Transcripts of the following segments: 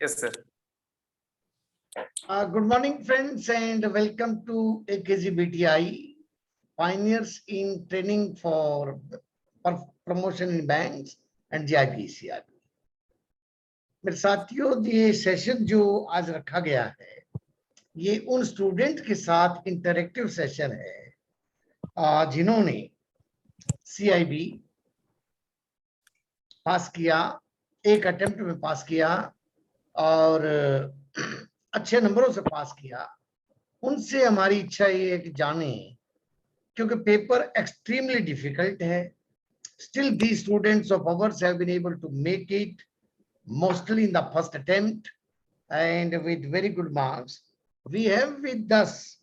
Yes, sir. Good morning, friends, and welcome to AKGBTI, Pioneers in Training for Promotion in Banks and GIPCR. मेरे साथियों, ये session जो आज रखा गया है, ये उन स्टूडेंट के साथ इंटरेक्टिव सेशन है जिन्होंने CIB पास किया, एक अटेम्प्ट में पास किया और अच्छे नंबरों से पास किया। उनसे हमारी इच्छा ये है कि जाने, क्योंकि पेपर एक्सट्रीमली डिफिकल्ट है। Still, these students of ours have been able to make it mostly in the first attempt and with very good marks. We have with us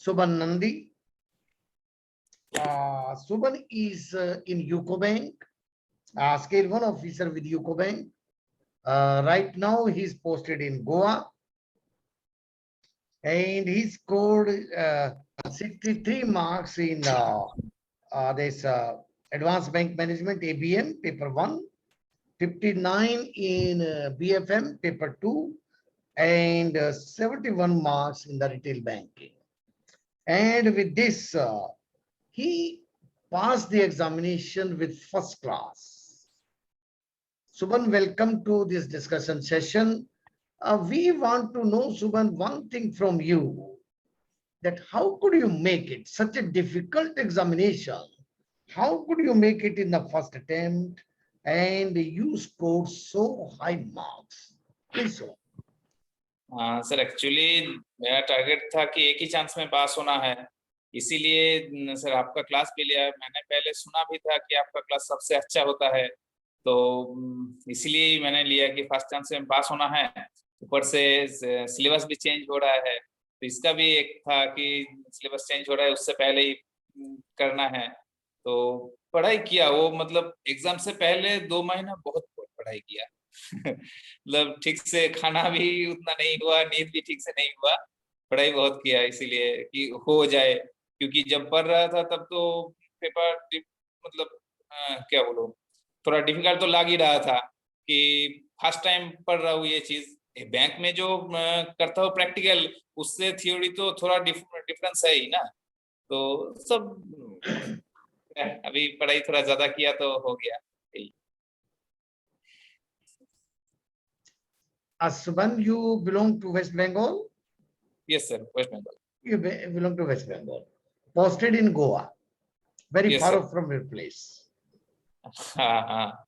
Subhan Nandi. Subhan is in UCO Bank, scale 1 officer with UCO Bank. Right now, he's posted in Goa. And he scored 63 marks in this Advanced Bank Management ABM paper 1, 59 in BFM paper 2, and 71 marks in the retail banking. And with this, he passed the examination with first class. Subhan, welcome to this discussion session. We want to know, Subhan, one thing from you, that how could you make it such a difficult examination? How could you make it in the first attempt and you scored so high marks? Please, Subhan. Sir actually मेरा target था कि एक ही chance में पास होना है, इसीलिए sir आपका class भी लिया। मैंने पहले सुना भी था कि आपका क्लास सबसे अच्छा होता है, तो इसीलिए मैंने लिया कि फर्स्ट चांस में पास होना है। ऊपर से सिलेबस भी चेंज हो रहा है, तो इसका भी एक था कि सिलेबस चेंज हो रहा है, उससे पहले ही करना है। तो पढ़ाई किया, वो मतलब एग्जाम से पहले 2 महीना बहुत पढ़ाई किया। मतलब ठीक से खाना भी उतना नहीं हुआ, नींद भी ठीक से नहीं हुआ, पढ़ाई बहुत किया इसीलिए कि हो जाए। क्योंकि जब पढ़ रहा था तब तो पेपर मतलब क्या बोलूं, थोड़ा डिफिकल्ट तो लग ही रहा था कि फर्स्ट टाइम पढ़ रहा हूँ ये चीज। बैंक में जो करता हूँ प्रैक्टिकल, उससे थ्योरी तो थोड़ा डिफरेंस है ही ना, तो सब अभी पढ़ाई थोड़ा ज्यादा किया तो हो गया। Subhan, you belong to West Bengal? Yes, sir, West Bengal. You belong to West Bengal. Posted in Goa, very Yes, far sir. off from your place. हाँ।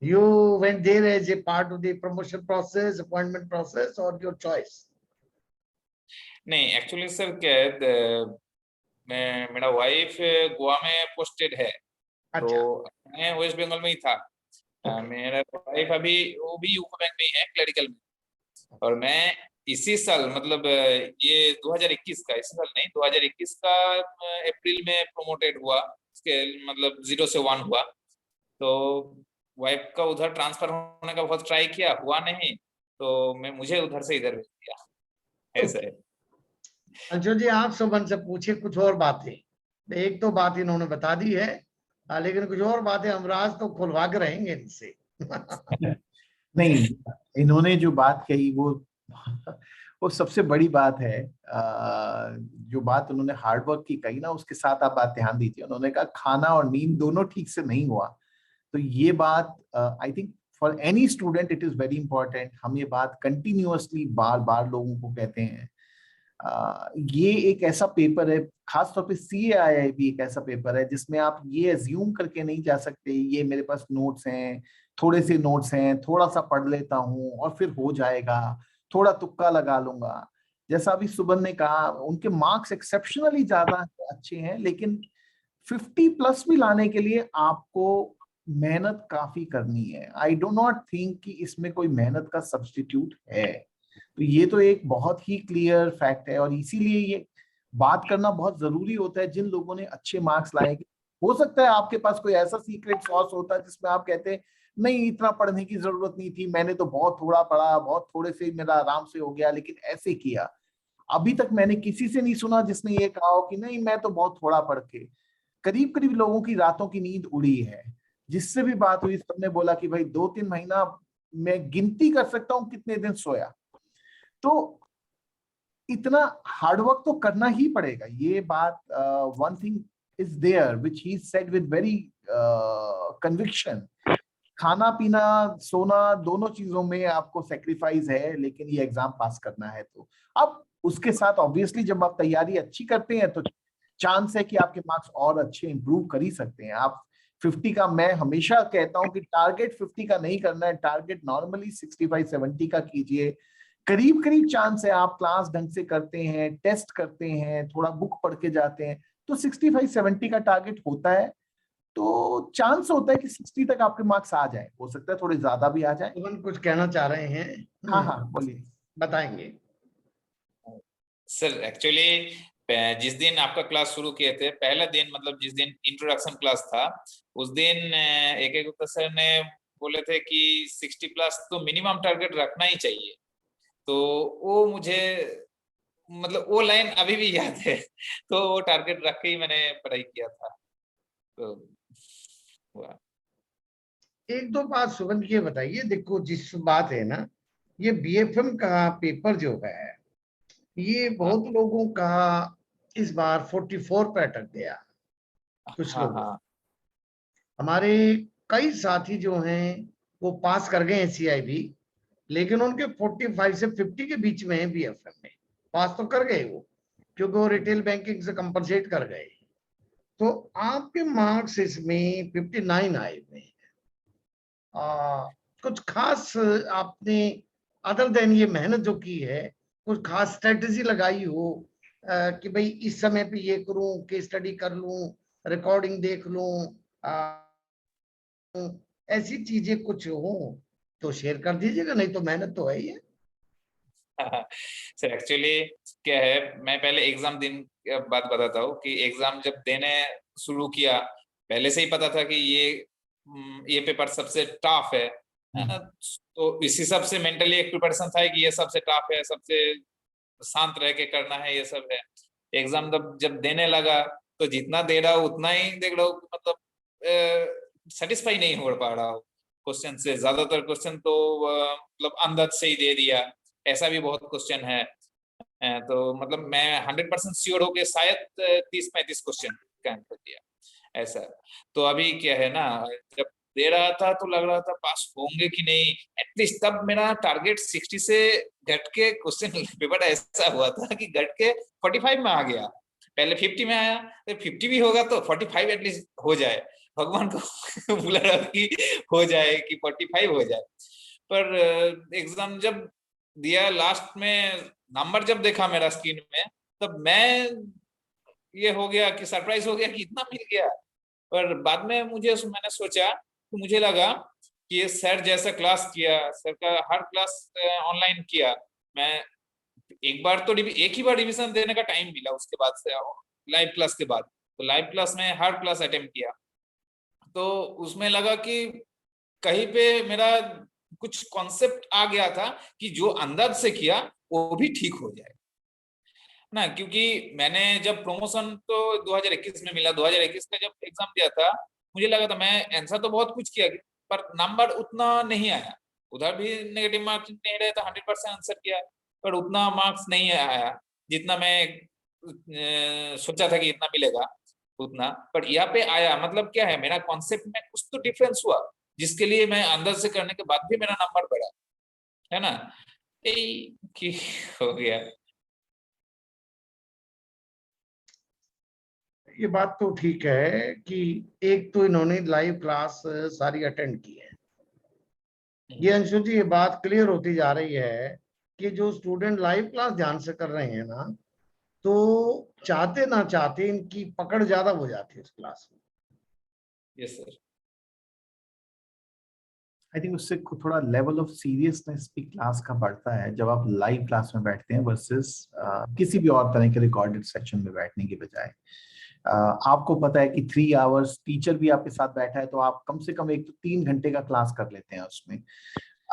You went there as a part of the promotion process, appointment process, or your choice? नहीं, actually sir क्या है, मेरा wife Goa में posted है। अच्छा। तो मैं वेस्ट बंगाल में ही था। मेरा वाइफ अभी वो भी यूको बैंक में ही है, क्लरिकल में। और मैं इसी साल मतलब ये 2021 का, इसी साल नहीं 2021 का अप्रैल में प्रमोटेड हुआ, मतलब 0 से 1 हुआ। तो वाइफ का उधर ट्रांसफर होने का बहुत ट्राई किया, हुआ नहीं, तो मुझे उधर से इधर भेज दिया, ऐसा है। अंशु जी, आप सुबन से पूछे कुछ और बातें। एक तो बात इन्होंने बता दी है, लेकिन कुछ और बातें हम आज तो खुलवा के रहेंगे इनसे। नहीं, इन्होंने जो बात कही वो सबसे बड़ी बात है। जो बात उन्होंने हार्डवर्क की कही ना, उसके साथ आप बात ध्यान दीजिए। उन्होंने कहा खाना और नींद दोनों ठीक से नहीं हुआ। तो ये बात I think for any student it is very important. हम ये बात कंटिन्यूअसली बार बार लोगों को कहते हैं। ये एक ऐसा पेपर है, खासतौर पे CAII भी एक ऐसा पेपर है जिसमें आप ये अज्यूम करके नहीं जा सकते ये मेरे पास नोट्स हैं, थोड़े से नोट्स हैं, थोड़ा सा पढ़ लेता हूँ और फिर हो जाएगा, थोड़ा तुक्का लगा लूंगा। जैसा अभी सुबन ने कहा, उनके मार्क्स एक्सेप्शनली ज्यादा अच्छे हैं, लेकिन 50+ भी लाने के लिए आपको मेहनत काफी करनी है। आई डो नॉट थिंक कि इसमें कोई मेहनत का सब्स्टिट्यूट है। तो ये तो एक बहुत ही क्लियर फैक्ट है, और इसीलिए ये बात करना बहुत जरूरी होता है जिन लोगों ने अच्छे मार्क्स लाए। हो सकता है आपके पास कोई ऐसा सीक्रेट सॉस होता है जिसमें आप कहते हैं नहीं इतना पढ़ने की जरूरत नहीं थी, मैंने तो बहुत थोड़ा पढ़ा, बहुत थोड़े से मेरा आराम से हो गया, लेकिन ऐसे किया। अभी तक मैंने किसी से नहीं सुना जिसने ये कहा हो कि नहीं मैं तो बहुत थोड़ा पढ़ के। करीब करीब लोगों की रातों की नींद उड़ी है। जिससे भी बात हुई सबने बोला कि भाई 2-3 महीना मैं गिनती कर सकता हूँ कितने दिन सोया। तो इतना हार्डवर्क तो करना ही पड़ेगा। ये बात one thing is there which he said with very conviction, खाना पीना सोना दोनों चीजों में आपको सेक्रीफाइस है, लेकिन ये एग्जाम पास करना है। तो अब उसके साथ ऑब्वियसली जब आप तैयारी अच्छी करते हैं तो चांस है कि आपके मार्क्स और अच्छे इंप्रूव कर ही सकते हैं। आप 50 का, मैं हमेशा कहता हूं कि टारगेट 50 का नहीं करना है, टारगेट नॉर्मली 65-70 का कीजिए। करीब करीब चांस है, आप क्लास ढंग से करते हैं, टेस्ट करते हैं, थोड़ा बुक पढ़ के जाते हैं, तो 65-70 का टारगेट होता है। तो चांस होता है कि 60 तक आपके मार्क्स आ जाए, हो सकता है थोड़े ज्यादा भी आ जाए। कुछ कहना चाह रहे हैं? हाँ हाँ बोलिए। बताएंगे सर। एक्चुअली जिस दिन आपका क्लास शुरू किए थे, पहला दिन मतलब जिस दिन इंट्रोडक्शन क्लास था, उस दिन एक गुप्ता सर ने बोले थे कि 60+ तो मिनिमम टारगेट रखना ही चाहिए। तो वो मुझे मतलब वो लाइन अभी भी याद है। तो वो टारगेट रख के ही मैंने पढ़ाई किया था। तो हुआ। एक दो बात सुगंध ये बताइए, देखो जिस बात है ना, ये बीएफएम का पेपर जो है, ये बहुत लोगों का इस बार 44 पे अटक गया। कुछ हाँ लोगों, हाँ हमारे कई साथी जो हैं वो पास कर गए हैं सीआईबी, लेकिन उनके 45 से 50 के बीच में है बीएफएम में। पास तो कर गए वो, क्योंकि वो रिटेल बैंकिंग से कंपनसेट कर गए। तो आपके मार्क्स इसमें 59 आए हुए हैं। कुछ खास आपने अदर देन ये मेहनत जो की है, कुछ खास स्ट्रेटेजी लगाई हो कि भाई इस समय पे ये करूं, केस स्टडी कर लूं, रिकॉर्डिंग देख लूं, ऐसी चीजें कुछ हो तो शेयर कर दीजिएगा, नहीं तो मेहनत तो है ही है। सर एक्चुअली क्या है, मैं पहले एग्जाम दिन बात बताता हूँ कि एग्जाम जब देने शुरू किया, पहले से ही पता था कि ये पेपर सबसे टफ है। तो इस हिसाब से मेंटली एक प्रिपरेशन था कि ये सबसे टफ है, सबसे शांत रह के करना है, ये सब है। एग्जाम जब देने लगा तो जितना दे रहा हूँ उतना ही देख रहा हूँ, मतलब सेटिस्फाई नहीं हो पा रहा हूँ क्वेश्चन से। ज्यादातर क्वेश्चन तो मतलब अंदाज से ही दे दिया, ऐसा भी बहुत क्वेश्चन है। तो मतलब मैं 100% श्योर हो गया, शायद 30-35 क्वेश्चन का आंसर दिया ऐसा। तो अभी क्या है ना, जब दे रहा था तो लग रहा था पास होंगे कि नहीं, एटलीस्ट तब मेरा टारगेट 60 से घट के क्वेश्चन पेपर ऐसा हुआ था कि घट के 45 में आ गया। पहले 50 में आया, तो 50 भी होगा तो 45 एटलीस्ट हो जाए, भगवान को बुला रहा कि हो जाए, कि 45 हो जाए। पर एग्जाम जब दिया, लास्ट में नंबर जब देखा मेरा स्क्रीन में, तब मैं ये हो गया कि सरप्राइज हो गया कि इतना मिल गया। पर बाद में मैंने सोचा, तो मुझे लगा कि ये सर जैसा क्लास किया, सर का हर क्लास ऑनलाइन किया। मैं एक ही बार रिवीजन देने का टाइम मिला उसके बाद से, लाइव क्लास के बाद। तो लाइव क्लास में हर क्लास अटेम्प्ट किया, तो उसमें लगा कि कहीं पे मेरा कुछ कॉन्सेप्ट आ गया था कि जो अंदाज से किया वो भी ठीक हो जाए ना। क्योंकि मैंने जब प्रमोशन तो 2021 में मिला, 2021 का जब एग्जाम दिया था, मुझे लगा था मैं आंसर तो बहुत कुछ किया, पर नंबर उतना नहीं आया। उधर भी नेगेटिव मार्क्स नहीं रहे तो 100% आंसर किया, पर उतना मार्क्स नहीं आया जितना मैं सोचा था कि इतना मिलेगा उतना। पर यहाँ पे आया, मतलब क्या है, मेरा कॉन्सेप्ट में कुछ तो डिफरेंस हुआ, जिसके लिए मैं अंदर से करने के बाद भी मेरा नंबर बढ़ा, है ना। यही कि हो गया। ये बात तो ठीक है कि एक तो इन्होंने लाइव क्लास सारी अटेंड की है। ये अंशु जी, ये बात क्लियर होती जा रही है कि जो स्टूडेंट लाइव क्लास ध्यान से कर रहे हैं ना, तो चाहते ना चाहते इनकी पकड़ ज्यादा हो जाती है उस क्लास में। Yes sir. आई थिंक उससे थोड़ा लेवल ऑफ सीरियसनेस भी क्लास का बढ़ता है जब आप लाइव क्लास में बैठते हैं वर्सेस किसी भी और तरह के रिकॉर्डेड सेक्शन में बैठने की बजाय। आपको पता है कि 3 आवर्स टीचर भी आपके साथ बैठा है, तो आप कम से कम 1 तो 3 घंटे का क्लास कर लेते हैं उसमें।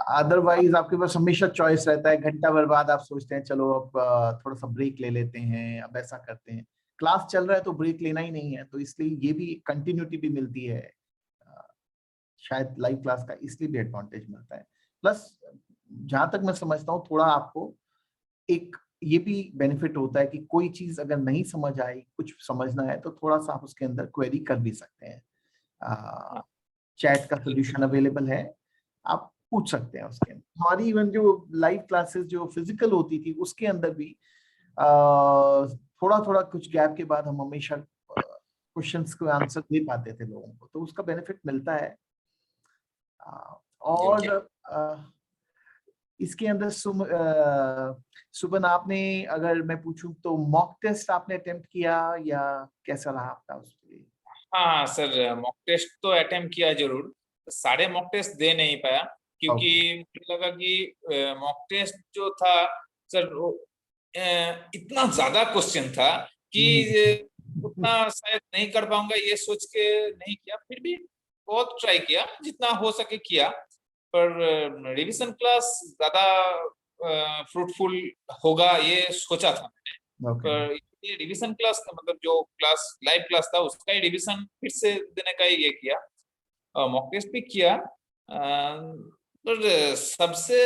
अदरवाइज आपके पास हमेशा चॉइस रहता है, घंटा भर बाद आप सोचते हैं चलो अब थोड़ा सा ब्रेक ले लेते हैं, अब ऐसा करते हैं। क्लास चल रहा है तो ब्रेक लेना ही नहीं है, तो इसलिए ये भी कंटिन्यूटी भी मिलती है। शायद लाइव क्लास का इसलिए भी एडवांटेज मिलता है। प्लस जहां तक मैं समझता हूँ थोड़ा आपको एक ये भी बेनिफिट होता है कि कोई चीज अगर नहीं समझ आई, कुछ समझना है, तो थोड़ा सा आप उसके अंदर क्वेरी कर भी सकते हैं। चैट का सोल्यूशन अवेलेबल है, आप पूछ सकते हैं उसके अंदर। हमारी इवन जो लाइव क्लासेस जो फिजिकल होती थी उसके अंदर भी थोड़ा थोड़ा कुछ गैप के बाद हम हमेशा क्वेश्चंस को आंसर दे पाते थे लोगों को, तो उसका बेनिफिट मिलता है। और इसके अंदर सुबन आपने, अगर मैं पूछूं तो मॉक टेस्ट आपने अटेम्प्ट किया या कैसा रहा आपका उसके लिए? हाँ सर, मॉक टेस्ट तो अटेम्प्ट किया जरूर, सारे मॉक टेस्ट दे नहीं पाया क्योंकि मुझे लगा कि मॉक टेस्ट जो था सर वो इतना ज्यादा क्वेश्चन था कि उतना शायद नहीं कर पाऊंगा, ये सोच के नहीं किया। फिर भी बहुत ट्राई किया, जितना हो सके किया, पर रिवीजन क्लास ज्यादा फ्रूटफुल होगा ये सोचा था मैंने। पर ये रिवीजन क्लास का मतलब जो क्लास लाइव क्लास था उसका ही रिवीजन फिर से देने का ही ये किया, मॉक टेस्ट भी किया। पर सबसे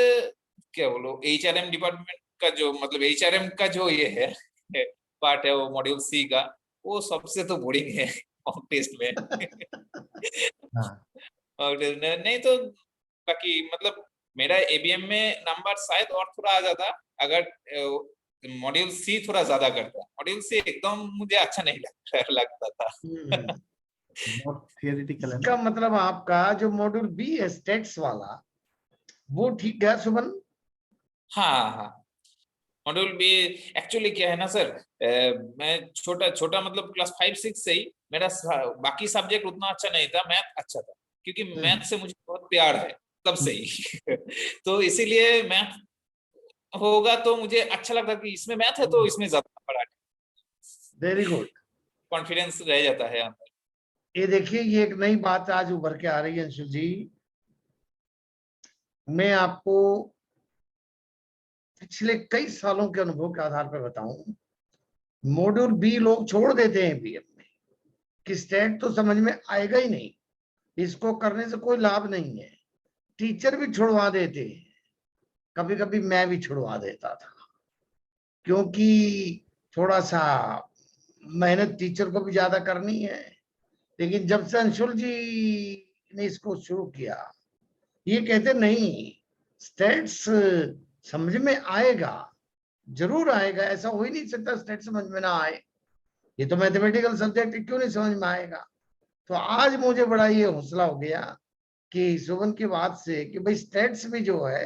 क्या बोलो, एचआरएम डिपार्टमेंट का जो मतलब एचआरएम का जो ये है पार्ट है, वो मॉड्यूल सी का, वो सबसे तो बोरिंग है मॉक टेस्ट में। और नहीं तो बाकी मतलब मेरा एबीएम में नंबर शायद और थोड़ा आ जाता अगर मॉड्यूल सी थोड़ा ज्यादा करता। मॉड्यूल सी एकदम मुझे अच्छा नहीं लगता था। थियोरेटिकल है इसका ना? मतलब आपका जो मॉड्यूल बी है स्टेट्स वाला, वो ठीक है सुमन? हाँ हाँ, मॉड्यूल बी एक्चुअली क्या है ना सर, मैं छोटा छोटा मतलब क्लास 5-6 से ही मेरा बाकी सब्जेक्ट उतना अच्छा नहीं था, मैथ अच्छा था क्योंकि मैथ से मुझे बहुत प्यार है तब से ही। तो इसीलिए मैथ होगा तो मुझे अच्छा लगता कि इसमें मैथ है तो इसमें ज्यादा पढ़ा, वेरी गुड। कॉन्फिडेंस रह जाता है अंदर। ये देखिए, ये एक नई बात आज उभर के आ रही है अंशुल जी। मैं आपको पिछले कई सालों के अनुभव के आधार पर बताऊं, मॉड्यूल बी लोग छोड़ देते हैं बीएम में कि स्टेट तो समझ में आएगा ही नहीं, इसको करने से कोई लाभ नहीं है। टीचर भी छुड़वा देते हैं, कभी कभी मैं भी छुड़वा देता था, क्योंकि थोड़ा सा मेहनत टीचर को भी ज्यादा करनी है। लेकिन जब से अंशुल जी ने इसको शुरू किया, ये कहते नहीं, स्टेट्स समझ में आएगा, जरूर आएगा, ऐसा हो ही नहीं सकता स्टेट समझ में ना आए, ये तो मैथमेटिकल सब्जेक्ट है, क्यों नहीं समझ में आएगा। तो आज मुझे बड़ा ये हौसला हो गया कि सुमन की बात से कि भाई स्टेट्स भी जो है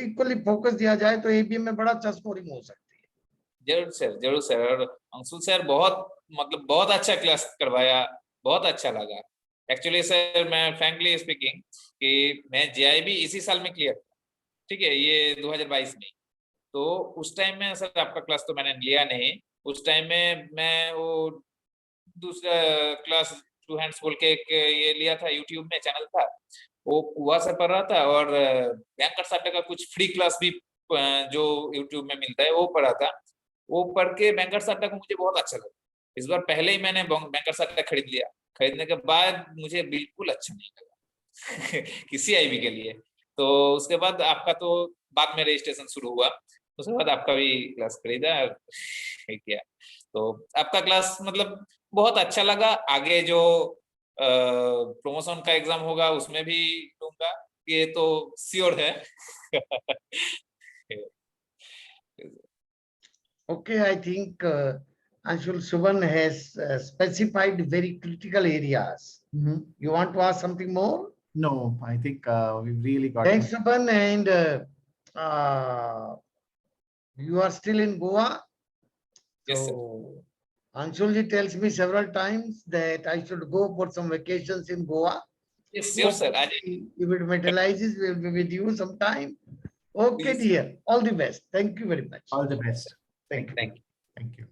इक्वली फोकस दिया जाए तो एबीएम में बड़ा अच्छा स्कोरिंग हो सकती है। जरूर सर, जरूर सर। और अंशुल सर बहुत मतलब बहुत अच्छा क्लास करवाया, बहुत अच्छा लगा। एक्चुअली सर मैं फ्रैंकली स्पीकिंग कि मैं जेआईबी इसी साल में क्लियर, ठीक है, ये 2022 में। तो उस टाइम में सर आपका क्लास तो मैंने लिया नहीं, उस टाइम में मैं वो दूसरा क्लास टू हैंड्स बोल के एक ये लिया था, यूट्यूब में चैनल था, वो वहाँ से पढ़ रहा था। और बैंकर साट्टा का कुछ फ्री क्लास भी जो यूट्यूब में मिलता है वो पढ़ा था। वो पढ़ के बैंकर साट्टा को मुझे बहुत अच्छा लगा। इस बार पहले ही मैंने बैंकर साट्टा खरीद लिया। खरीदने के बाद मुझे बिल्कुल अच्छा नहीं लगा किसी आईबी के लिए। तो उसके बाद आपका तो बाद में रजिस्ट्रेशन शुरू हुआ, उसके बाद आपका भी क्लास खरीदा और किया। तो आपका क्लास मतलब बहुत अच्छा लगा। आगे जो प्रमोशन का एग्जाम होगा उसमें भी लूंगा, ये तो श्योर है। Okay, I think Anshul Suban has specified very critical areas. You want to ask something more? No, I think we've really got. Thanks, Suban. And you are still in Goa? Yes, sir. So Anshulji tells me several times that I should go for some vacations in Goa. Yes, sure, sir. If it materializes, we'll be with you sometime. Okay, dear. All the best. Thank you very much. All the best. Thank you. Thank you.